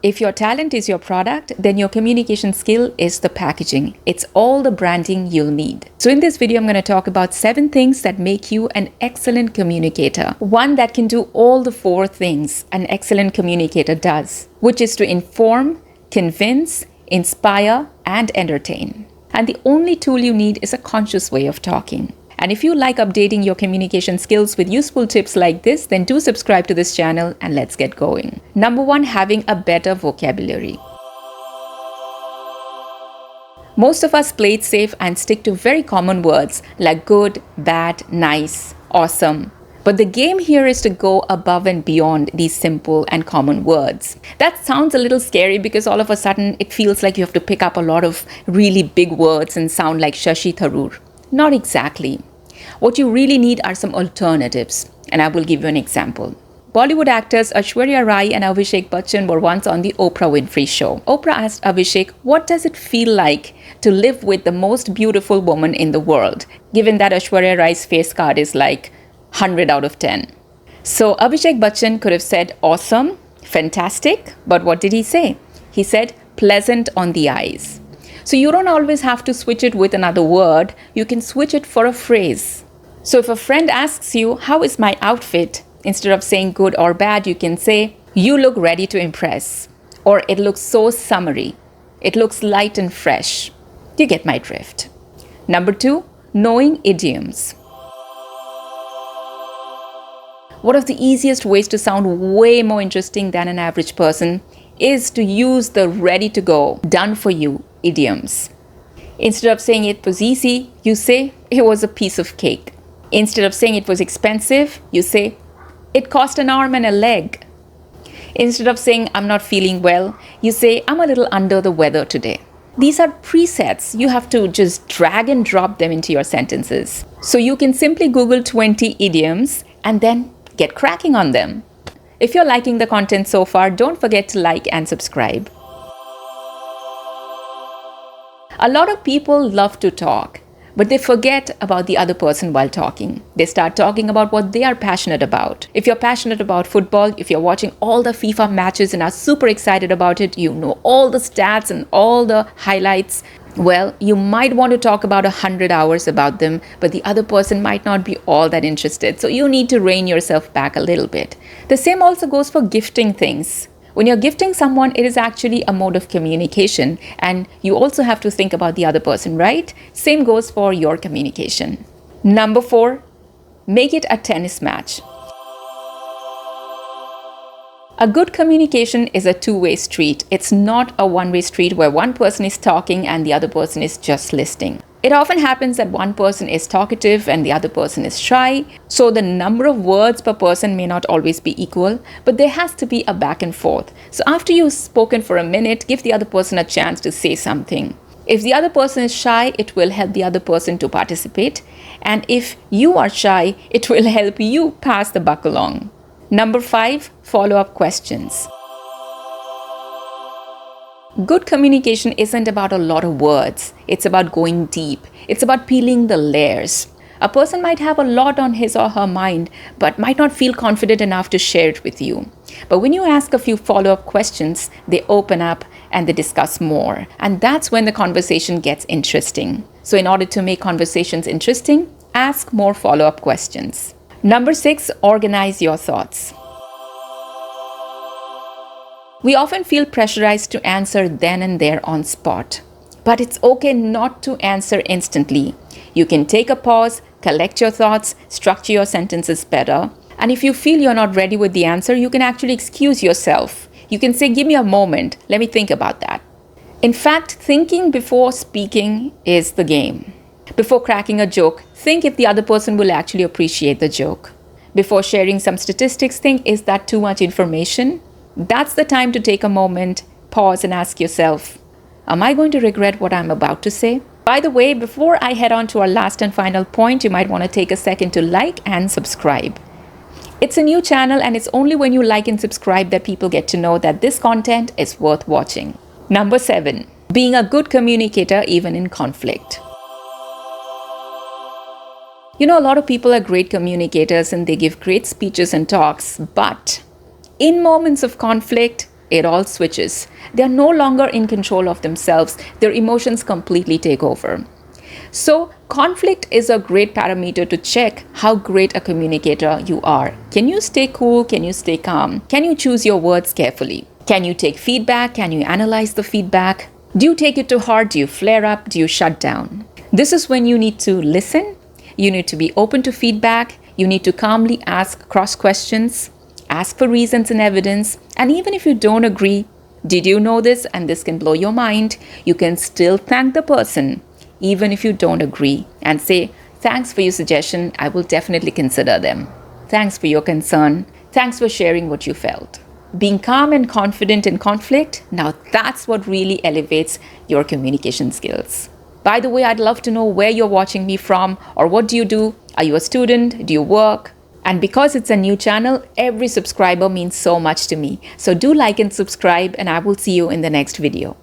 If your talent is your product, then your communication skill is the packaging. It's all the branding you'll need. So in this video, I'm going to talk about 7 things that make you an excellent communicator. One that can do all the 4 things an excellent communicator does, which is to inform, convince, inspire, and entertain. And the only tool you need is a conscious way of talking. And if you like updating your communication skills with useful tips like this, then do subscribe to this channel and let's get going. Number 1, having a better vocabulary. Most of us play it safe and stick to very common words like good, bad, nice, awesome. But the game here is to go above and beyond these simple and common words. That sounds a little scary because all of a sudden it feels like you have to pick up a lot of really big words and sound like Shashi Tharoor. Not exactly. What you really need are some alternatives, and I will give you an example. Bollywood actors Aishwarya Rai and Abhishek Bachchan were once on the Oprah Winfrey show. Oprah asked Abhishek, what does it feel like to live with the most beautiful woman in the world, given that Aishwarya Rai's face card is like 100 out of 10. So Abhishek Bachchan could have said awesome, fantastic, but what did he say? He said pleasant on the eyes. So you don't always have to switch it with another word. You can switch it for a phrase. So if a friend asks you, how is my outfit? Instead of saying good or bad, you can say, you look ready to impress. Or it looks so summery. It looks light and fresh. You get my drift. Number 2, knowing idioms. One of the easiest ways to sound way more interesting than an average person is to use the ready to go, done for you idioms. Instead of saying it was easy, you say it was a piece of cake. Instead of saying it was expensive, you say it cost an arm and a leg. Instead of saying I'm not feeling well, you say I'm a little under the weather today. These are presets. You have to just drag and drop them into your sentences. So you can simply Google 20 idioms and then get cracking on them. If you're liking the content so far, don't forget to like and subscribe. A lot of people love to talk, but they forget about the other person while talking. They start talking about what they are passionate about. If you're passionate about football, if you're watching all the FIFA matches and are super excited about it, you know all the stats and all the highlights, well, you might want to talk about 100 hours about them, but the other person might not be all that interested. So you need to rein yourself back a little bit. The same also goes for gifting things. When you're gifting someone, it is actually a mode of communication, and you also have to think about the other person, right? Same goes for your communication. Number 4, make it a tennis match. A good communication is a two-way street. It's not a one-way street where one person is talking and the other person is just listening. It often happens that one person is talkative and the other person is shy. So the number of words per person may not always be equal, but there has to be a back and forth. So after you've spoken for a minute, give the other person a chance to say something. If the other person is shy, it will help the other person to participate. And if you are shy, it will help you pass the buck along. Number 5, follow-up questions. Good communication isn't about a lot of words. It's about going deep. It's about peeling the layers. A person might have a lot on his or her mind, but might not feel confident enough to share it with you. But when you ask a few follow-up questions, they open up and they discuss more. And that's when the conversation gets interesting. So in order to make conversations interesting, ask more follow-up questions. Number 6, organize your thoughts. We often feel pressurized to answer then and there on spot. But it's okay not to answer instantly. You can take a pause, collect your thoughts, structure your sentences better. And if you feel you're not ready with the answer, you can actually excuse yourself. You can say, give me a moment, let me think about that. In fact, thinking before speaking is the game. Before cracking a joke, think if the other person will actually appreciate the joke. Before sharing some statistics, think, is that too much information? That's the time to take a moment, pause and ask yourself, am I going to regret what I'm about to say? By the way, before I head on to our last and final point, you might want to take a second to like and subscribe. It's a new channel and it's only when you like and subscribe that people get to know that this content is worth watching. Number 7, being a good communicator even in conflict. You know, a lot of people are great communicators and they give great speeches and talks, but in moments of conflict, it all switches. They are no longer in control of themselves. Their emotions completely take over. So, conflict is a great parameter to check how great a communicator you are. Can you stay cool? Can you stay calm? Can you choose your words carefully? Can you take feedback? Can you analyze the feedback? Do you take it to heart? Do you flare up? Do you shut down? This is when you need to listen. You need to be open to feedback. You need to calmly ask cross questions, ask for reasons and evidence. And even if you don't agree, did you know this? And this can blow your mind. You can still thank the person, even if you don't agree, and say, thanks for your suggestion. I will definitely consider them. Thanks for your concern. Thanks for sharing what you felt. Being calm and confident in conflict, now that's what really elevates your communication skills. By the way, I'd love to know where you're watching me from, or what do you do? Are you a student? Do you work? And because it's a new channel, every subscriber means so much to me. So do like and subscribe, and I will see you in the next video.